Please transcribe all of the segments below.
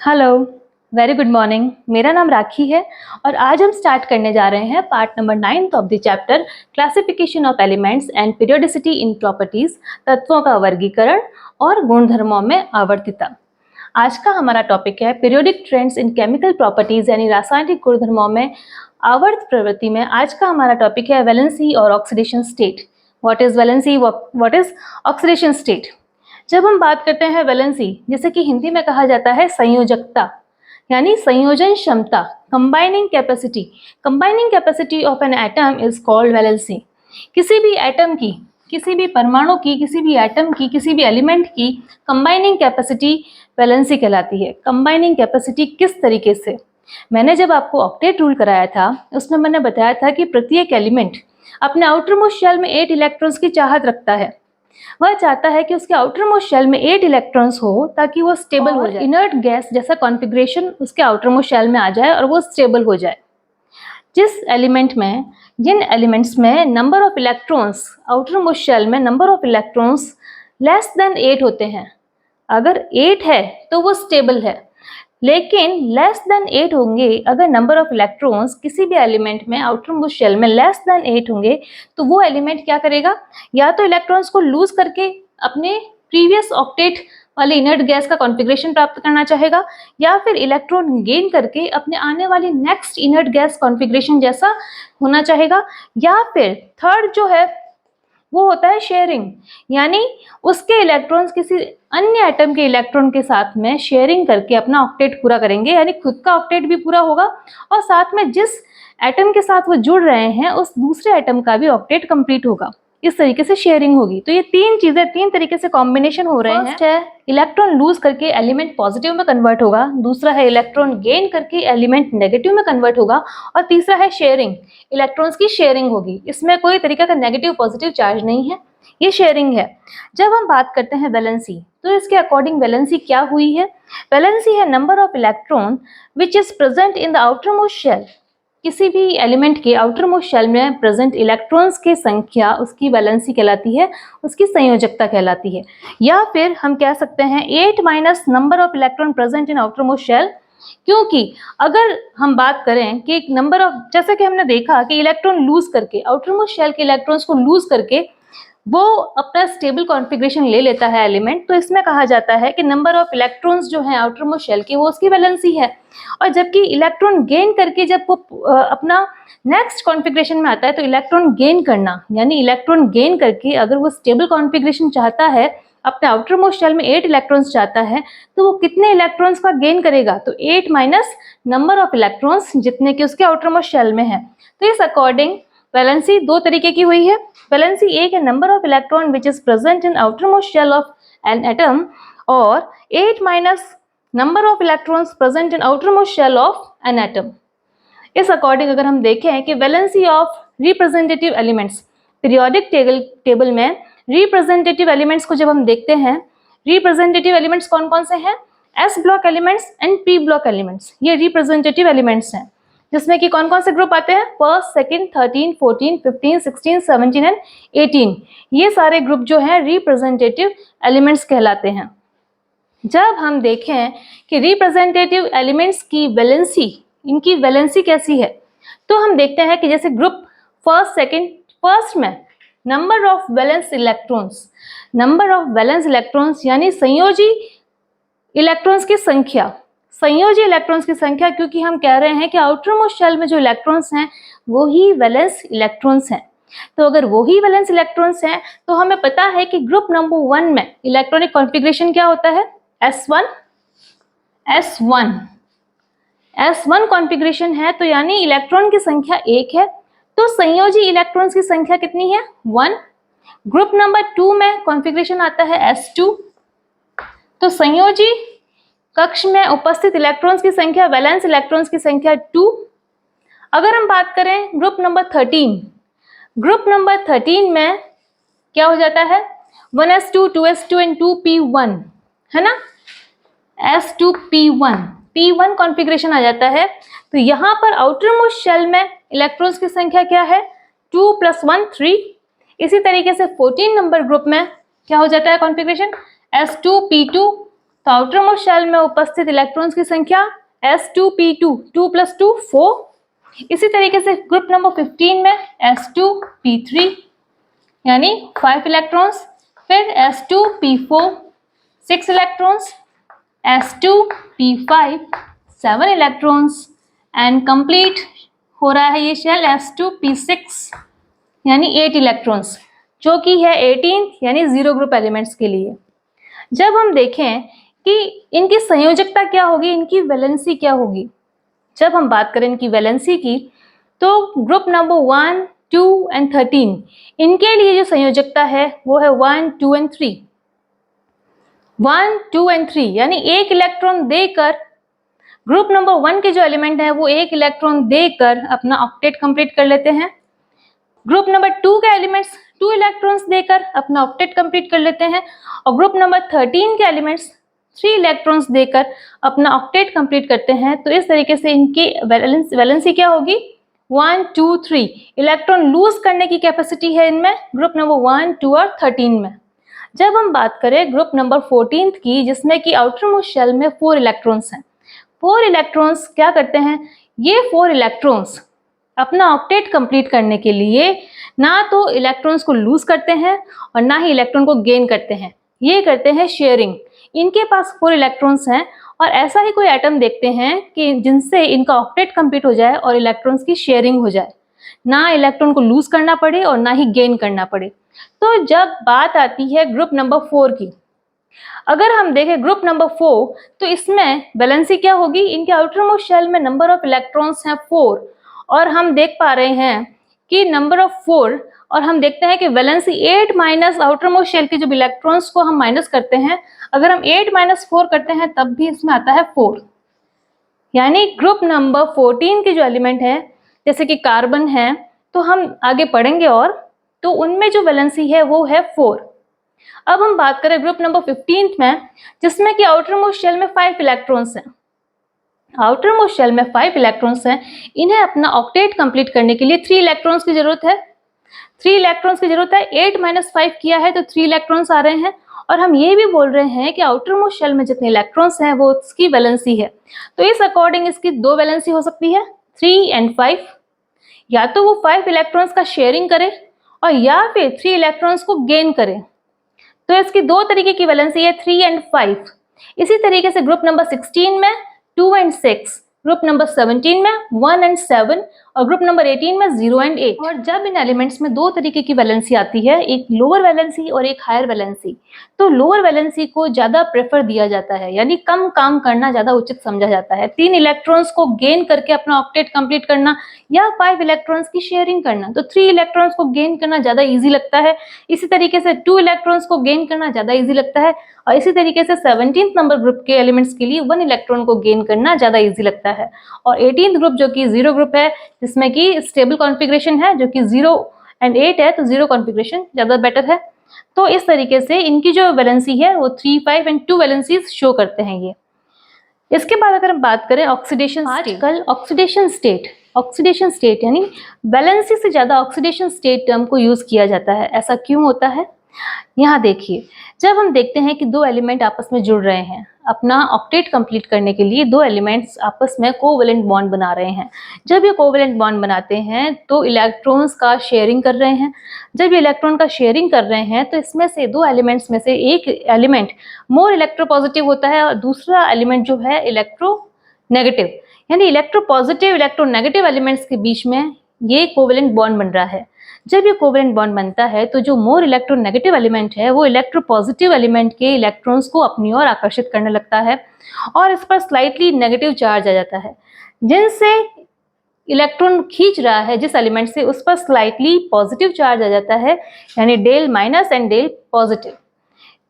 Hello, very good morning. मेरा नाम राखी है और आज हम स्टार्ट करने जा रहे हैं part number 9 of the chapter classification of elements and periodicity in properties, तत्वों का वर्गीकरण और गुणधर्मों में आवर्तिता। आज का हमारा टॉपिक है periodic trends in chemical properties, यानी रासायनिक गुणधर्मों में आवर्त प्रवृत्ति में। आज का हमारा टॉपिक है वैलेंसी और oxidation state. What is valency, what is oxidation state. जब हम बात करते हैं वैलेंसी, जिसे कि हिंदी में कहा जाता है संयोजकता, यानी संयोजन क्षमता, combining capacity of an atom is called valency. किसी भी एटम की, किसी भी परमाणु की, किसी भी एटम की, किसी भी एलिमेंट की कंबाइनिंग कैपेसिटी वैलेंसी कहलाती है। कंबाइनिंग कैपेसिटी किस तरीके से? मैंने जब आपको ऑक्टेट रूल कराया था, उसमें मैंने बताया था कि प्रत्येक एलिमेंट अपने आउटर मोस्ट शेल में 8 इलेक्ट्रॉन्स की चाहत रखता है। वह चाहता है कि उसके आउटर मोस्ट शेल में 8 इलेक्ट्रॉन्स हो ताकि वो स्टेबल हो जाए, इनर्ट गैस जैसा कॉन्फ़िगरेशन उसके आउटर मोस्ट शेल में आ जाए और वो स्टेबल हो जाए। जिन एलिमेंट्स में number of electrons outer most shell में number of electrons less than 8 होते हैं, अगर 8 है तो वो स्टेबल है, लेकिन लेस देन 8 होंगे, अगर नंबर ऑफ इलेक्ट्रॉन्स किसी भी एलिमेंट में आउटर मोस्ट शेल में लेस देन 8 होंगे, तो वो एलिमेंट क्या करेगा? या तो इलेक्ट्रॉन्स को लूज करके अपने प्रीवियस ऑक्टेट वाले इनर्ट गैस का कॉन्फ़िगरेशन प्राप्त करना चाहेगा, या फिर इलेक्ट्रॉन गेन करके अपने आने वाली नेक्स्ट इनर्ट गैस कॉन्फ़िगरेशन जैसा होना चाहेगा, या फिर थर्ड जो है वो होता है शेयरिंग, यानी उसके इलेक्ट्रॉन्स किसी अन्य एटम के इलेक्ट्रॉन के साथ में शेयरिंग करके अपना ऑक्टेट पूरा करेंगे, यानी खुद का ऑक्टेट भी पूरा होगा और साथ में जिस एटम के साथ वो जुड़ रहे हैं उस दूसरे एटम का भी ऑक्टेट कंप्लीट होगा। इस तरीके से शेयरिंग होगी। तो ये तीन चीजें तीन तरीके से कॉम्बिनेशन हो रहे हैं। फर्स्ट है इलेक्ट्रॉन लूज करके एलिमेंट पॉजिटिव में कन्वर्ट होगा, दूसरा है इलेक्ट्रॉन गेन करके एलिमेंट नेगेटिव में कन्वर्ट होगा, और तीसरा है शेयरिंग, इलेक्ट्रॉन्स की शेयरिंग होगी। इसमें कोई तरीका का नेगेटिव पॉजिटिव चार्ज नहीं है, ये शेयरिंग है। जब हम बात करते हैं वैलेंसी, तो इसके अकॉर्डिंग वैलेंसी क्या हुई है? वैलेंसी है number of electron which is present in the outer most shell. किसी भी एलिमेंट के आउटर मोस्ट शेल में प्रेजेंट इलेक्ट्रॉन्स की संख्या उसकी वैलेंसी कहलाती है, उसकी संयोजकता कहलाती है। या फिर हम कह सकते हैं 8 minus number of electron present in outer most shell, क्योंकि अगर हम बात करें कि एक नंबर ऑफ, जैसे कि हमने देखा कि इलेक्ट्रॉन लूज करके आउटर मोस्ट शेल के इलेक्ट्रॉन्स को लूज करके वो अपना स्टेबल कॉन्फ़िगरेशन ले लेता है एलिमेंट, तो इसमें कहा जाता है कि नंबर ऑफ इलेक्ट्रॉन्स जो हैं आउटर मोस्ट शेल की वो उसकी वैलेंसी है। और जबकि इलेक्ट्रॉन गेन करके जब वो अपना नेक्स्ट कॉन्फ़िगरेशन में आता है, तो इलेक्ट्रॉन गेन करना, यानी इलेक्ट्रॉन गेन करके अगर वो स्टेबल कॉन्फ़िगरेशन चाहता है, अपने आउटर मोस्ट शेल में 8 इलेक्ट्रॉन्स चाहता है, तो वो कितने इलेक्ट्रॉन्स का गेन करेगा? तो 8 माइनस नंबर ऑफ इलेक्ट्रॉन्स जितने कि उसके आउटर मोस्ट शेल में है। तो इस अकॉर्डिंग वैलेंसी दो तरीके की हुई है। वैलेंसी एक है number of electron which is present in outer most shell of an atom, और 8 minus number of electrons present in outer most shell of an atom. इस अकॉर्डिंग अगर हम देखें कि valency of representative elements, periodic table में representative elements को जब हम देखते हैं, रिप्रेजेंटेटिव एलिमेंट्स कौन कौन से हैं? S block elements and P block elements, ये रिप्रेजेंटेटिव एलिमेंट्स हैं, जिसमें कि कौन कौन से ग्रुप आते हैं? First, second, 13, 14, 15, 16, 17 and 18। ये सारे ग्रुप जो हैं रिप्रेजेंटेटिव एलिमेंट्स कहलाते हैं। जब हम देखें कि रिप्रेजेंटेटिव एलिमेंट्स की वैलेंसी, इनकी वैलेंसी कैसी है, तो हम देखते हैं कि जैसे ग्रुप फर्स्ट, सेकंड, फर्स्ट में नंबर ऑफ वैलेंस इलेक्ट्रॉन्स यानी संयोजी इलेक्ट्रॉन्स की संख्या, संयोजी इलेक्ट्रॉन्स की संख्या, क्योंकि हम कह रहे हैं कि आउटर मोस्ट शेल में जो इलेक्ट्रॉन्स हैं वो ही वैलेंस इलेक्ट्रॉन्स हैं। तो अगर वो ही वैलेंस इलेक्ट्रॉन्स हैं, तो हमें पता है कि ग्रुप नंबर 1 में इलेक्ट्रॉनिक कॉन्फ़िगरेशन क्या होता है? S1 कॉन्फ़िगरेशन है, तो यानी इलेक्ट्रॉन की संख्या 1 है, तो संयोजी इलेक्ट्रॉन्स की संख्या कितनी है? 1। ग्रुप नंबर 2 में कॉन्फ़िगरेशन आता है S2, तो संयोजी कक्ष में उपस्थित इलेक्ट्रॉन्स की संख्या, वैलेंस इलेक्ट्रॉन्स की संख्या 2। अगर हम बात करें ग्रुप नंबर 13 में क्या हो जाता है? 1s2, 2s2 एंड 2p1, है ना? S2p1 कॉन्फ़िगरेशन आ जाता है। तो यहाँ पर आउटर मोस्ट शेल में इलेक्ट्रॉन्स की संख्या क्या है? 2 + 1 3। इसी तरीके से 14 नंबर ग्रुप में क्या हो जाता है कॉन्फ़िगरेशन? S2p2 तो आउटर मोस्ट शेल में उपस्थित इलेक्ट्रॉन्स की संख्या s2p2, 2 + 2 4। इसी तरीके से ग्रुप नंबर 15 में s2p3 यानी 5 इलेक्ट्रॉन्स, फिर s2p4 6 electrons, s2p5 7 electrons and complete हो रहा है ये शेल s2p6 यानी 8 इलेक्ट्रॉन्स, जो कि है 18 यानी 0 ग्रुप एलिमेंट्स के लिए। जब हम देखें कि इनकी संयोजकता क्या होगी, इनकी वैलेंसी क्या होगी, जब हम बात करें इनकी वैलेंसी की, तो ग्रुप नंबर 1, 2 एंड 13 इनके लिए जो संयोजकता है वो है 1, 2 एंड 3। 1, 2 एंड 3 यानी एक इलेक्ट्रॉन देकर ग्रुप नंबर 1 के जो एलिमेंट है वो एक इलेक्ट्रॉन देकर अपना ऑक्टेट कंप्लीट कर लेते हैं। ग्रुप नंबर 2 के एलिमेंट्स 2 इलेक्ट्रॉन्स देकर अपना ऑक्टेट कंप्लीट कर लेते हैं, और ग्रुप नंबर 13 के एलिमेंट्स 3 इलेक्ट्रॉन्स देकर अपना ऑक्टेट कंप्लीट करते हैं। तो इस तरीके से इनकी वैलेंसी क्या होगी, 1, 2, 3 इलेक्ट्रॉन लूज करने की कैपेसिटी है इनमें ग्रुप नंबर 1, 2 और 13 में। जब हम बात करें ग्रुप नंबर 14 की, जिसमें कि आउटर मोस्ट शेल में 4 इलेक्ट्रॉन्स हैं, 4 इलेक्ट्रॉन्स क्या करते हैं, ये 4 इलेक्ट्रॉन्स अपना ऑक्टेट कंप्लीट करने के लिए ना तो इलेक्ट्रॉन्स को लूज करते हैं और ना ही इलेक्ट्रॉन को गेन करते हैं, ये करते हैं शेयरिंग। इनके पास 4 इलेक्ट्रॉन्स हैं और ऐसा ही कोई एटम देखते हैं कि जिनसे इनका ऑक्टेट कंप्लीट हो जाए और इलेक्ट्रॉन्स की शेयरिंग हो जाए, ना इलेक्ट्रॉन को लूज करना पड़े और ना ही गेन करना पड़े। तो जब बात आती है ग्रुप नंबर 4 की, अगर हम देखें ग्रुप नंबर 4, तो इसमें वैलेंसी क्या होगी, इनके आउटर मोस्ट शेल में नंबर ऑफ इलेक्ट्रॉन्स हैं 4, और हम देख पा रहे हैं कि नंबर ऑफ 4, और हम देखते हैं कि valency 8 minus outer most shell के जब इलेक्ट्रॉन्स को हम माइनस करते हैं, अगर हम 8 - 4 करते हैं तब भी इसमें आता है 4। यानी ग्रुप नंबर 14 के जो एलिमेंट हैं जैसे कि कार्बन है, तो हम आगे पढ़ेंगे और तो उनमें जो वैलेंसी है वो है 4। अब हम बात करें ग्रुप नंबर 15 में, जिसमें कि आउटर मोस्ट शेल में 5 इलेक्ट्रॉन्स हैं। आउटर मोस्ट शेल में 5 इलेक्ट्रॉन्स हैं, इन्हें अपना ऑक्टेट कंप्लीट करने के लिए 3 इलेक्ट्रॉन्स की जरूरत है। 3 इलेक्ट्रॉन्स की जरूरत है, 8 - 5 किया है तो 3 इलेक्ट्रॉन्स आ रहे हैं, और हम ये भी बोल रहे हैं कि आउटर मोस्ट शेल में जितने इलेक्ट्रॉन्स हैं वो उसकी वैलेंसी है। तो इस अकॉर्डिंग इसकी 2 वैलेंसी हो सकती है, 3 एंड 5। या तो वो 5 इलेक्ट्रॉन्स का शेयरिंग करे और या फिर 3 इलेक्ट्रॉन्स को गेन करे। तो इसकी 2 तरीके की वैलेंसी है, 3 एंड 5। इसी तरीके से ग्रुप नंबर 16 में 2 एंड 6, ग्रुप नंबर 17 में 1 एंड 7, और ग्रुप नंबर 18 में 0 एंड 8। और जब इन एलिमेंट्स में 2 तरीके की वैलेंसी आती है, एक लोअर वैलेंसी और एक हायर वैलेंसी, तो लोअर वैलेंसी को ज्यादा प्रेफर दिया जाता है, यानी कम काम करना ज्यादा उचित समझा जाता है। 3 इलेक्ट्रॉन्स को गेन करके अपना ऑक्टेट कंप्लीट करना या 5 इलेक्ट्रॉन्स की शेयरिंग करना, तो 3 इलेक्ट्रॉन्स को गेन करना ज्यादा ईजी लगता है। इसी तरीके से 2 इलेक्ट्रॉन्स को गेन करना ज्यादा ईजी लगता है, और इसी तरीके से 17th नंबर ग्रुप के एलिमेंट्स के लिए 1 इलेक्ट्रॉन को गेन करना ज्यादा ईजी लगता है। और 18th ग्रुप जो कि 0 ग्रुप है, जिसमें कि स्टेबल कॉन्फ़िगरेशन है, जो कि 0 एंड 8 है, तो 0 कॉन्फ़िगरेशन ज्यादा बेटर है। तो इस तरीके से इनकी जो वैलेंसी है वो 3, 5 एंड 2 वैलेंसीज शो करते हैं ये। इसके बाद अगर हम बात करें ऑक्सीडेशन स्टेट, आजकल ऑक्सीडेशन स्टेट यानी वैलेंसी से ज्यादा ऑक्सीडेशन स्टेट टर्म को यूज किया जाता है। ऐसा क्यों होता है, यहाँ देखिए, जब हम देखते हैं कि 2 एलिमेंट आपस में जुड़ रहे हैं, अपना ऑक्टेट कंप्लीट करने के लिए 2 एलिमेंट्स आपस में कोवैलेंट बॉन्ड बना रहे हैं। जब ये कोवैलेंट बॉन्ड बनाते हैं तो इलेक्ट्रॉन्स का शेयरिंग कर रहे हैं। जब ये इलेक्ट्रॉन का शेयरिंग कर रहे हैं तो इसमें से 2 एलिमेंट्स में से एक एलिमेंट मोर इलेक्ट्रोपॉजिटिव होता है और दूसरा एलिमेंट जो है इलेक्ट्रोनेगेटिव, यानी इलेक्ट्रोपॉजिटिव इलेक्ट्रोनेगेटिव एलिमेंट्स के बीच में ये कोवैलेंट बॉन्ड बन रहा है। जब ये कोवैलेंट बॉन्ड बनता है तो जो मोर इलेक्ट्रोनेगेटिव एलिमेंट है वो इलेक्ट्रोपॉजिटिव एलिमेंट के इलेक्ट्रॉन्स को अपनी ओर आकर्षित करने लगता है और इस पर स्लाइटली नेगेटिव चार्ज आ जाता है। जिनसे इलेक्ट्रॉन खींच रहा है जिस एलिमेंट से, उस पर स्लाइटली पॉजिटिव चार्ज आ जाता है, यानी del minus and del positive.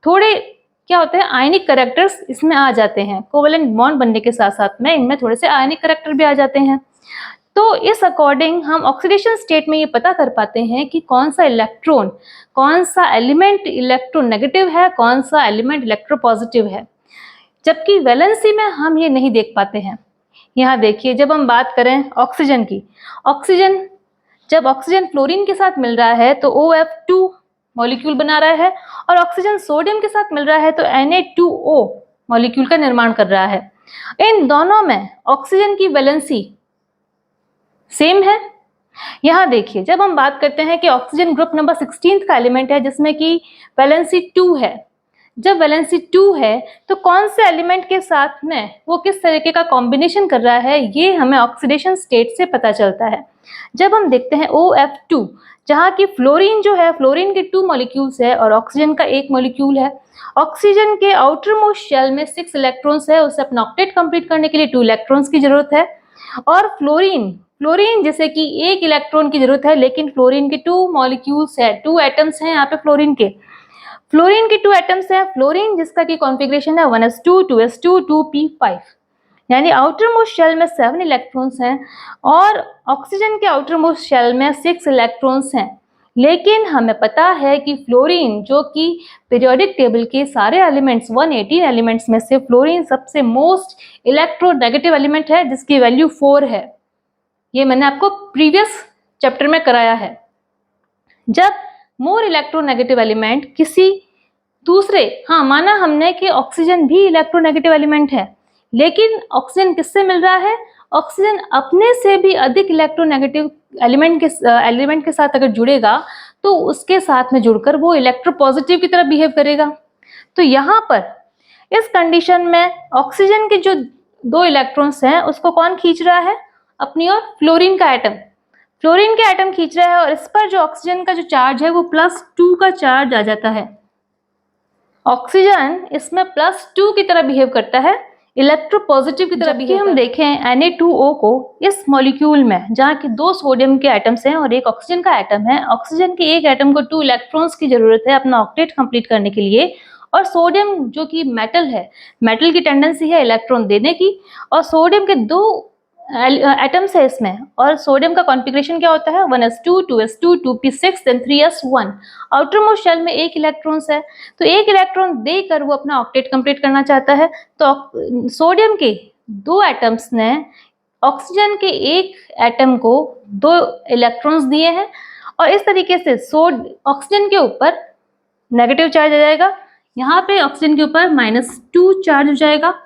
थोड़े क्या होते हैं, आयनिक कैरेक्टर्स इसमें आ जाते हैं। कोवैलेंट बॉन्ड बनने के साथ साथ में इनमें थोड़े से आयनिक कैरेक्टर भी आ जाते हैं। तो इस अकॉर्डिंग हम ऑक्सीडेशन स्टेट में ये पता कर पाते हैं कि कौन सा इलेक्ट्रॉन, कौन सा एलिमेंट इलेक्ट्रोनेगेटिव है, कौन सा एलिमेंट इलेक्ट्रोपॉजिटिव है, जबकि वैलेंसी में हम ये नहीं देख पाते हैं। यहाँ देखिए, जब हम बात करें ऑक्सीजन की, जब ऑक्सीजन फ्लोरीन के साथ मिल रहा है तो OF2 मॉलिक्यूल बना रहा है, और ऑक्सीजन सोडियम के साथ मिल रहा है तो Na2O मॉलिक्यूल का निर्माण कर रहा है। इन दोनों में ऑक्सीजन की वैलेंसी सेम है। यहाँ देखिए, जब हम बात करते हैं कि ऑक्सीजन ग्रुप नंबर 16 का एलिमेंट है जिसमें कि वैलेंसी 2 है, जब वैलेंसी 2 है तो कौन से एलिमेंट के साथ में वो किस तरीके का कॉम्बिनेशन कर रहा है, ये हमें ऑक्सीडेशन स्टेट से पता चलता है। जब हम देखते हैं OF2, जहाँ की फ्लोरीन जो है, फ्लोरीन के 2 मॉलिक्यूल्स है और ऑक्सीजन का 1 मॉलिक्यूल है। ऑक्सीजन के आउटर मोस्ट शेल में 6 इलेक्ट्रॉन्स है, उसे अपना ऑक्टेट कंप्लीट करने के लिए 2 इलेक्ट्रॉन्स की जरूरत है। और फ्लोरीन जैसे कि 1 इलेक्ट्रॉन की जरूरत है, लेकिन फ्लोरीन के 2 मॉलिक्यूल्स है, 2 एटम्स हैं यहाँ पे फ्लोरीन के 2 एटम्स हैं। फ्लोरीन जिसका की कॉन्फ़िगरेशन है 1s2 2s2 2p5, यानी आउटर मोस्ट शेल में 7 इलेक्ट्रॉन्स हैं और ऑक्सीजन के आउटर मोस्ट शेल में 6 इलेक्ट्रॉन्स हैं। लेकिन हमें पता है कि फ्लोरीन जो कि पीरियोडिक टेबल के सारे एलिमेंट्स 118 एलिमेंट्स में से फ्लोरीन सबसे मोस्ट इलेक्ट्रोनेगेटिव एलिमेंट है, जिसकी वैल्यू 4 है। ये मैंने आपको प्रीवियस चैप्टर में कराया है। जब मोर इलेक्ट्रोनेगेटिव एलिमेंट किसी दूसरे, हाँ माना हमने कि ऑक्सीजन भी इलेक्ट्रोनेगेटिव एलिमेंट है, लेकिन ऑक्सीजन किससे मिल रहा है, ऑक्सीजन अपने से भी अधिक इलेक्ट्रोनेगेटिव एलिमेंट के साथ अगर जुड़ेगा तो उसके साथ में जुड़कर वो इलेक्ट्रोपॉजिटिव की तरह बिहेव करेगा। तो यहाँ पर इस कंडीशन में ऑक्सीजन के जो 2 इलेक्ट्रॉन्स हैं उसको कौन खींच रहा है अपनी ओर, फ्लोरीन का एटम खींच रहा है और इस पर जो ऑक्सीजन का जो चार्ज है वो +2 का चार्ज आ जाता है। ऑक्सीजन इसमें +2 की तरह बिहेव करता है, इलेक्ट्रोपॉजिटिव की तरह बिहेव। हम देखें Na2O को, इस मॉलिक्यूल में जहाँ की 2 सोडियम के एटम्स हैं और 1 ऑक्सीजन का एटम है, ऑक्सीजन के 1 एटम को 2 इलेक्ट्रॉन्स की जरूरत है अपना ऑक्टेट कंप्लीट करने के लिए। और सोडियम जो कि मेटल है, मेटल की टेंडेंसी है इलेक्ट्रॉन देने की, और सोडियम के 2 एटम्स है इसमें, और सोडियम का कॉन्फ़िगरेशन क्या होता है 1s2 2s2 2p6 then 3s1। Outer most shell में 1 इलेक्ट्रॉन्स है, तो 1 इलेक्ट्रॉन देकर वो अपना ऑक्टेट कंप्लीट करना चाहता है। तो सोडियम के 2 एटम्स ने ऑक्सीजन के 1 एटम को 2 इलेक्ट्रॉन्स दिए हैं और इस तरीके से ऑक्सीजन के ऊपर नेगेटिव चार्ज आ जाएगा, यहाँ पे ऑक्सीजन के ऊपर -2 चार्ज हो जाएगा।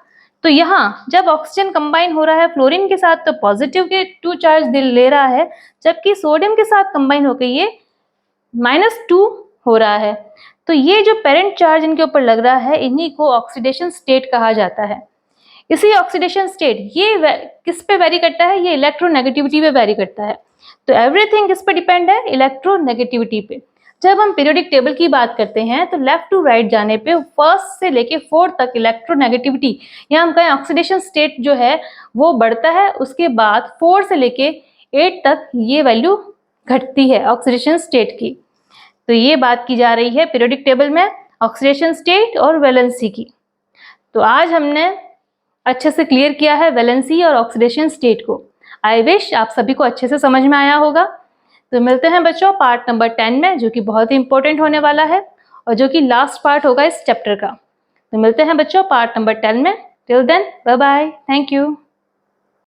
तो यहाँ जब ऑक्सीजन कंबाइन हो रहा है फ्लोरीन के साथ तो पॉजिटिव के 2 चार्ज ले रहा है, जबकि सोडियम के साथ कंबाइन होकर ये -2 हो रहा है। तो ये जो पेरेंट चार्ज इनके ऊपर लग रहा है, इन्हीं को ऑक्सीडेशन स्टेट कहा जाता है। इसी ऑक्सीडेशन स्टेट ये किस पे वेरी करता है, ये इलेक्ट्रोनेगेटिविटी पे वेरी करता है। तो एवरीथिंग किस पे डिपेंड है, इलेक्ट्रोनेगेटिविटी पे। जब हम पीरियोडिक टेबल की बात करते हैं तो लेफ्ट टू राइट जाने पे 1st से लेके 4th तक इलेक्ट्रोनेगेटिविटी, या हम कहें ऑक्सीडेशन स्टेट जो है वो बढ़ता है, उसके बाद 4 से लेके 8 तक ये वैल्यू घटती है ऑक्सीडेशन स्टेट की। तो ये बात की जा रही है पीरियोडिक टेबल में ऑक्सीडेशन स्टेट और वैलेंसी की। तो आज हमने अच्छे से क्लियर किया है वैलेंसी और ऑक्सीडेशन स्टेट को। आई विश आप सभी को अच्छे से समझ में आया होगा। तो मिलते हैं बच्चों पार्ट नंबर 10 में, जो कि बहुत ही इंपॉर्टेंट होने वाला है और जो कि लास्ट पार्ट होगा इस चैप्टर का। तो मिलते हैं बच्चों पार्ट नंबर 10 में। Till then bye bye, thank you.